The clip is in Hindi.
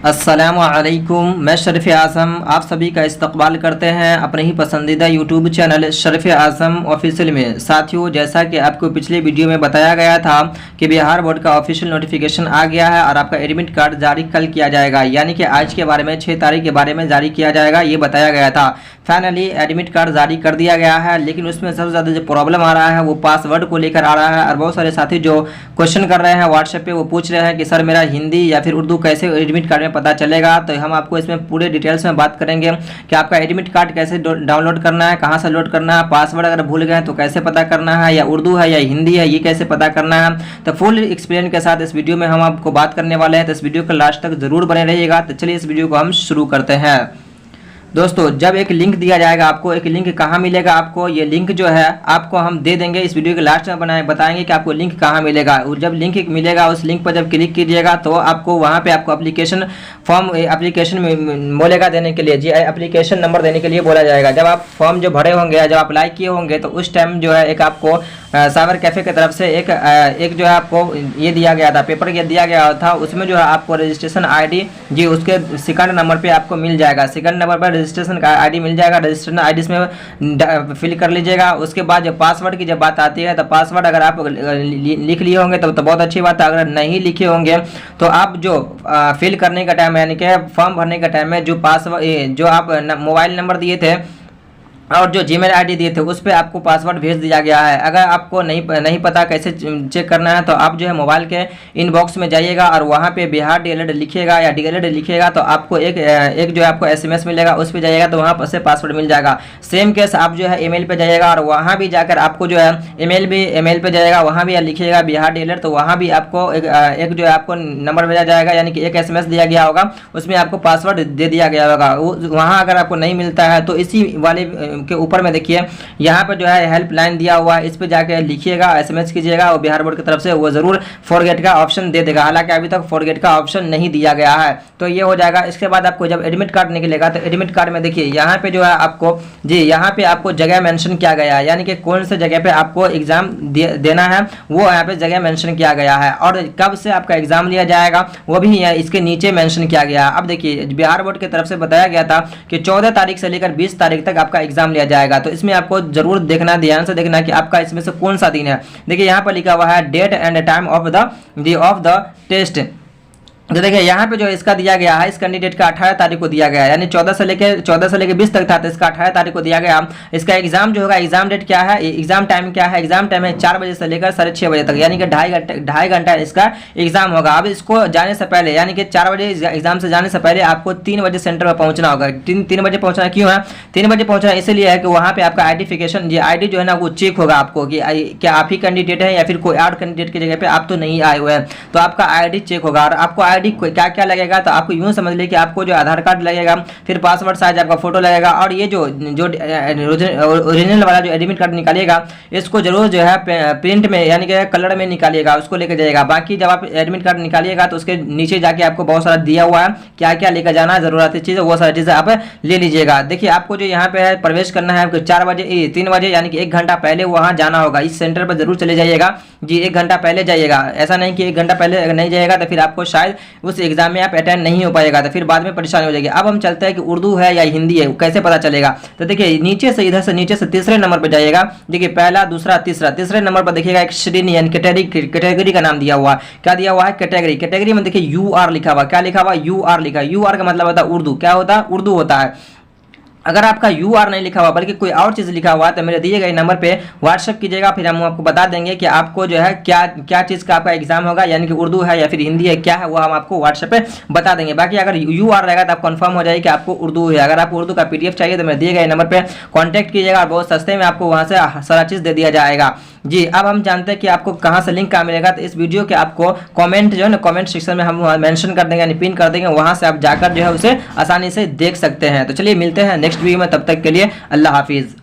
अस्सलामुअलैकुम, मैं शरीफ आज़म आप सभी का इस्तकबाल करते हैं अपने ही पसंदीदा यूट्यूब चैनल शरीफ आज़म ऑफिशियल में। साथियों, जैसा कि आपको पिछले वीडियो में बताया गया था कि बिहार बोर्ड का ऑफिशियल नोटिफिकेशन आ गया है और आपका एडमिट कार्ड जारी कल किया जाएगा, यानी कि आज के बारे में 6 तारीख के बारे में जारी किया जाएगा, ये बताया गया था। फाइनली एडमिट कार्ड जारी कर दिया गया है, लेकिन उसमें सबसे ज़्यादा जो प्रॉब्लम आ रहा है वो पासवर्ड को लेकर आ रहा है। और बहुत सारे साथी जो क्वेश्चन कर रहे हैं व्हाट्सएप पे, वो पूछ रहे हैं कि सर मेरा हिंदी या फिर उर्दू कैसे एडमिट कार्ड में पता चलेगा। तो हम आपको इसमें पूरे डिटेल्स में बात करेंगे कि आपका एडमिट कार्ड कैसे डाउनलोड करना है, कहाँ से लोड करना है, पासवर्ड अगर भूल गए तो कैसे पता करना है, या उर्दू है या हिंदी है ये कैसे पता करना है। तो फुल एक्सप्लेन के साथ इस वीडियो में हम आपको बात करने वाले हैं, तो इस वीडियो को लास्ट तक जरूर बने रहिएगा। तो चलिए इस वीडियो को हम शुरू करते हैं। दोस्तों, जब एक लिंक दिया जाएगा आपको, एक लिंक कहाँ मिलेगा आपको, ये लिंक जो है आपको हम दे देंगे। इस वीडियो के लास्ट में बताएंगे कि आपको लिंक कहाँ मिलेगा। जब लिंक मिलेगा उस लिंक पर जब क्लिक कीजिएगा तो आपको वहाँ पे आपको एप्लीकेशन फॉर्म एप्लीकेशन बोलेगा देने के लिए, जी एप्लीकेशन नंबर देने के लिए बोला जाएगा। जब आप फॉर्म जो भरे होंगे, जब अप्लाई किए होंगे, तो उस टाइम जो है एक आपको साइबर कैफे की तरफ से एक जो है आपको ये दिया गया था, पेपर ये दिया गया था। उसमें जो है आपको रजिस्ट्रेशन आईडी जी उसके सेकंड नंबर पे आपको मिल जाएगा। सेकंड नंबर पर रजिस्ट्रेशन का आईडी मिल जाएगा। रजिस्ट्रेशन आईडी में फिल कर लीजिएगा। उसके बाद जब पासवर्ड की जब बात आती है, तो पासवर्ड अगर आप लिख लिए होंगे तो बहुत अच्छी बात है। अगर नहीं लिखे होंगे तो आप जो फिल करने का टाइम, यानी कि फॉर्म भरने का टाइम में जो पासवर्ड जो आप मोबाइल नंबर दिए थे और जो जीमेल आईडी दिए थे उस पर आपको पासवर्ड भेज दिया गया है। अगर आपको नहीं पता कैसे चेक करना है, तो आप जो है मोबाइल के इनबॉक्स में जाइएगा और वहाँ पे बिहार डीएलएड लिखिएगा या डीएलएड लिखिएगा, तो आपको एक जो है आपको एसएमएस मिलेगा, उस पर जाइएगा तो वहाँ पर से पासवर्ड मिल जाएगा। सेम केस आप जो है ईमेल पे जाइएगा और वहाँ भी जाकर आपको जो है ईमेल पे जाइएगा, वहाँ भी लिखिएगा बिहार डीएलएड, तो वहाँ भी आपको एक जो है आपको नंबर भेजा जाएगा, यानी कि एक एसएमएस दिया गया होगा, उसमें आपको पासवर्ड दे दिया गया होगा। वहाँ अगर आपको नहीं मिलता है तो इसी वाले के ऊपर में देखिए यहाँ पर जो है हेल्पलाइन दिया हुआ है, इस पे जाके लिखिएगा, एसएमएस कीजिएगा और बिहार बोर्ड की तरफ से वो जरूर फॉरगेट का ऑप्शन दे देगा। हालांकि अभी तक फॉरगेट का ऑप्शन नहीं दिया गया है, तो ये हो जाएगा। इसके बाद आपको जब एडमिट कार्ड निकलेगा तो एडमिट कार्ड में देखिए यहाँ पे जो है आपको जी यहाँ पे आपको जगह मेंशन किया गया है, यानी कि कौन से जगह पे आपको एग्जाम देना है वो यहाँ पे जगह मेंशन किया गया है, और कब से आपका एग्जाम लिया जाएगा वो भी इसके नीचे मेंशन किया गया है। अब देखिए बिहार बोर्ड की तरफ से बताया गया था कि 14 तारीख से लेकर 20 तारीख तक आपका एग्जाम लिया जाएगा। तो इसमें आपको जरूर देखना, ध्यान से देखना कि आपका इसमें से कौन सा दिन है। देखिए यहाँ पर लिखा हुआ है date and time of the test. तो देखिए यहाँ पे जो इसका दिया गया है, इस कैंडिडेट का 18 तारीख को दिया गया है, यानी 14 से लेकर 20 तक था, तो इसका 18 तारीख को दिया गया। इसका एग्जाम जो होगा, एग्जाम डेट क्या है, एग्जाम टाइम क्या है, एग्जाम टाइम है 4 बजे से लेकर 6:30 बजे तक, यानी कि ढाई घंटा इसका एग्जाम होगा। अब इसको जाने से पहले, यानी कि 4 बजे एग्जाम से जाने से पहले आपको 3 बजे सेंटर पर पहुंचना होगा। 3 बजे पहुंचना क्यों है, 3 बजे पहुंचना इसलिए है कि वहाँ पे आपका आइडेंटिफिकेशन आईडी जो है ना वो चेक होगा आपको कि क्या आप ही कैंडिडेट है या फिर कोई और कैंडिडेट की जगह पे आप तो नहीं आए हुए हैं, तो आपका आईडी चेक होगा। और आपको आईडी क्या क्या लगेगा, तो आपको यूं समझ लीजिए कि आपको जो आधार कार्ड लगेगा, फिर पासवर्ड साइज आपका फोटो लगेगा, और ये जो ओरिजिनल वाला जो एडमिट कार्ड निकालिएगा इसको जरूर जो है प्रिंट में, यानी कि कलर में निकालिएगा, उसको लेकर जाइएगा। बाकी जब आप एडमिट कार्ड निकालिएगा तो उसके नीचे जाके आपको बहुत सारा दिया हुआ है क्या क्या लेकर जाना है, जरूरत चीज़ वो सारी चीज़ें आप ले लीजिएगा। देखिए आपको जो यहाँ पे है प्रवेश करना है 3 बजे, यानी कि 1 घंटा पहले वहाँ जाना होगा। इस सेंटर पर जरूर चले जाइएगा जी, 1 घंटा पहले जाइएगा। ऐसा नहीं कि 1 घंटा पहले अगर नहीं जाइएगा तो फिर आपको शायद उस एग्जाम में आप अटेंड नहीं हो पाएगा, तो फिर बाद में परेशानी हो जाएगी। अब हम चलते हैं कि उर्दू है या हिंदी है कैसे पता चलेगा। तो देखिए नीचे से इधर से नीचे से तीसरे नंबर पर जाइएगा। देखिए पहला, दूसरा, तीसरे नंबर पर देखिएगा एक श्रेणी यानी कैटेगरी का नाम दिया हुआ है। क्या दिया हुआ है, कैटेगरी में देखिए UR लिखा हुआ। क्या लिखा हुआ, UR लिखा है। UR का मतलब होता है उर्दू। क्या होता है, उर्दू होता है। अगर आपका UR नहीं लिखा हुआ बल्कि कोई और चीज़ लिखा हुआ है तो मेरे दिए गए नंबर पे व्हाट्सएप कीजिएगा, फिर हम आपको बता देंगे कि आपको जो है क्या चीज़ का आपका एग्जाम होगा, यानी कि उर्दू है या फिर हिंदी है, क्या है वो हम आपको व्हाट्सएप पे बता देंगे। बाकी अगर UR रहेगा तो आप कंफर्म हो जाए कि आपको उर्दू है। अगर आपको उर्दू का PDF चाहिए तो मेरे दिए गए नंबर पर कॉन्टैक्ट कीजिएगा और बहुत सस्ते में आपको वहाँ से सारा चीज़ दे दिया जाएगा जी। अब हम जानते हैं कि आपको कहाँ से लिंक कहाँ मिलेगा, तो इस वीडियो के आपको कमेंट जो है ना, कमेंट सेक्शन में हम मेंशन कर देंगे, यानी पिन कर देंगे, वहाँ से आप जाकर जो है उसे आसानी से देख सकते हैं। तो चलिए मिलते हैं नेक्स्ट वीडियो में, तब तक के लिए अल्लाह हाफिज़।